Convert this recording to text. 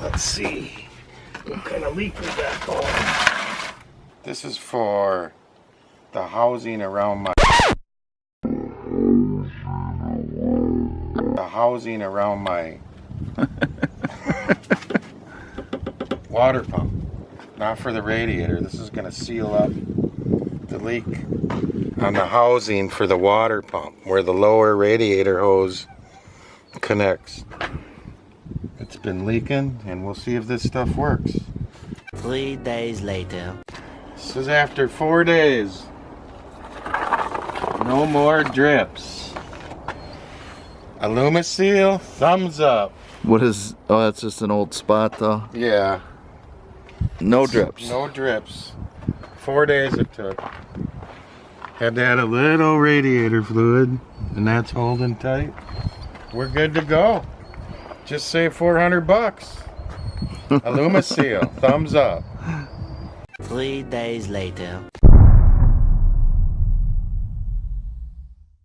Let's see what kind of leak we got going. This is for the housing around my water pump, not for the radiator. This is going to seal up the leak on the housing for the water pump where the lower radiator hose connects. It's been leaking, and we'll see if this stuff works. 3 days later. This is after 4 days. No more drips. Alumaseal, thumbs up. What is, oh, that's just an old spot though? Yeah. No drips. No drips. 4 days it took. Had to add a little radiator fluid, and that's holding tight. We're good to go. Just save 400 bucks. Alumaseal, thumbs up. 3 days later.